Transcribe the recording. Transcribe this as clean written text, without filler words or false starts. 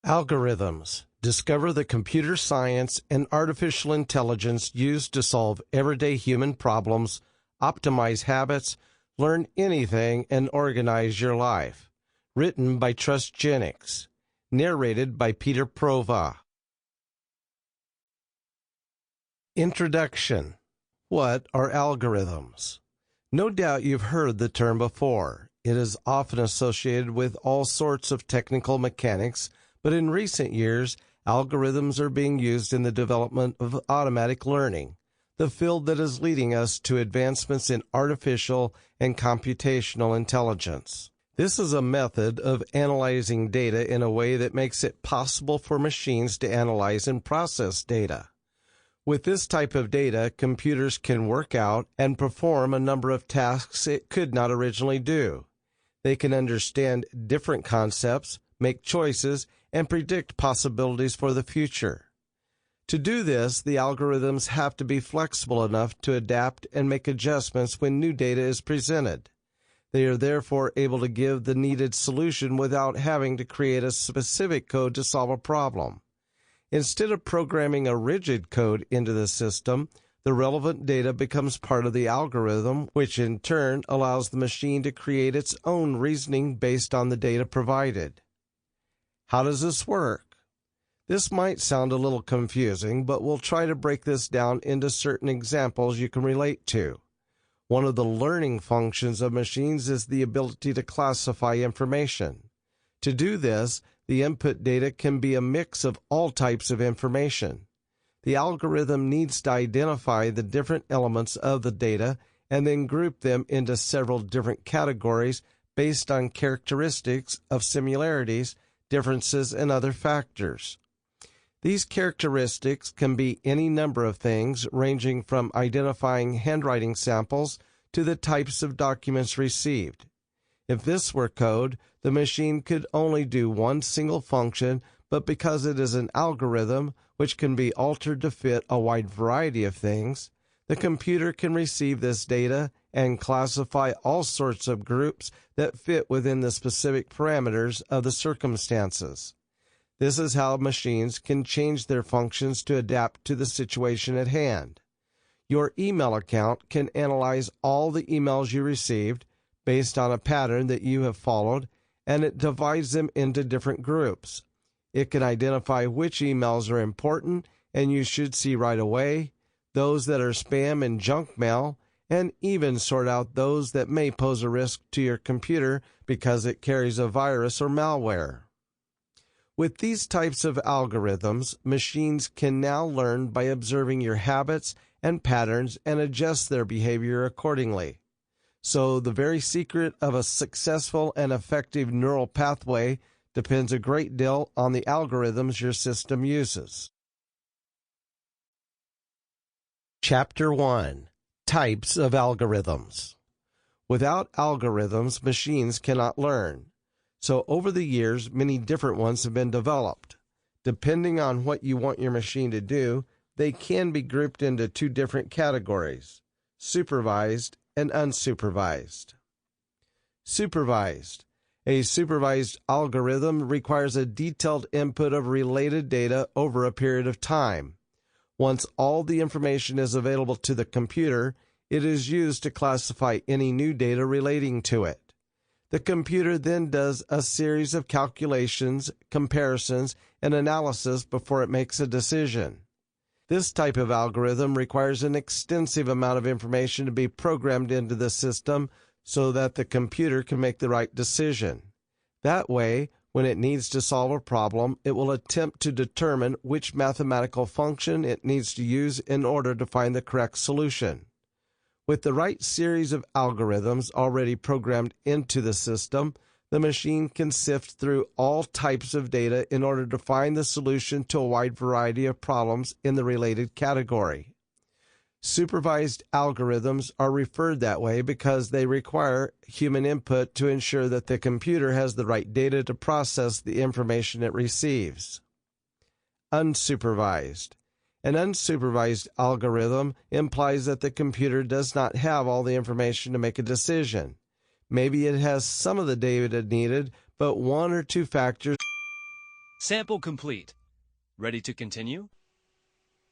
Algorithms. Discover the computer science and artificial intelligence used to solve everyday human problems, optimize habits, learn anything, and organize your life. Written by Genics. Narrated by Peter Prova. Introduction. What are algorithms? No doubt you've heard the term before. It is often associated with all sorts of technical mechanics, but in recent years, algorithms are being used in the development of automatic learning, the field that is leading us to advancements in artificial and computational intelligence. This is a method of analyzing data in a way that makes it possible for machines to analyze and process data. With this type of data, computers can work out and perform a number of tasks it could not originally do. They can understand different concepts, make choices, and predict possibilities for the future. To do this, the algorithms have to be flexible enough to adapt and make adjustments when new data is presented. They are therefore able to give the needed solution without having to create a specific code to solve a problem. Instead of programming a rigid code into the system, the relevant data becomes part of the algorithm, which in turn allows the machine to create its own reasoning based on the data provided. How does this work? This might sound a little confusing, but we'll try to break this down into certain examples you can relate to. One of the learning functions of machines is the ability to classify information. To do this, the input data can be a mix of all types of information. The algorithm needs to identify the different elements of the data and then group them into several different categories based on characteristics of similarities, differences, and other factors. These characteristics can be any number of things, ranging from identifying handwriting samples to the types of documents received. If this were code, the machine could only do one single function, but because it is an algorithm which can be altered to fit a wide variety of things, the computer can receive this data and classify all sorts of groups that fit within the specific parameters of the circumstances. This is how machines can change their functions to adapt to the situation at hand. Your email account can analyze all the emails you received based on a pattern that you have followed, and it divides them into different groups. It can identify which emails are important and you should see right away, those that are spam and junk mail, and even sort out those that may pose a risk to your computer because it carries a virus or malware. With these types of algorithms, machines can now learn by observing your habits and patterns and adjust their behavior accordingly. So the very secret of a successful and effective neural pathway depends a great deal on the algorithms your system uses. Chapter 1. Types of algorithms. Without algorithms, machines cannot learn. So over the years, many different ones have been developed. Depending on what you want your machine to do, they can be grouped into two different categories: supervised and unsupervised. Supervised. A supervised algorithm requires a detailed input of related data over a period of time. Once all the information is available to the computer, it is used to classify any new data relating to it. The computer then does a series of calculations, comparisons, and analysis before it makes a decision. This type of algorithm requires an extensive amount of information to be programmed into the system so that the computer can make the right decision. That way, when it needs to solve a problem, it will attempt to determine which mathematical function it needs to use in order to find the correct solution. With the right series of algorithms already programmed into the system, the machine can sift through all types of data in order to find the solution to a wide variety of problems in the related category. Supervised algorithms are referred that way because they require human input to ensure that the computer has the right data to process the information it receives. Unsupervised. An unsupervised algorithm implies that the computer does not have all the information to make a decision. Maybe it has some of the data needed, but one or two factors Sample complete. Ready to continue?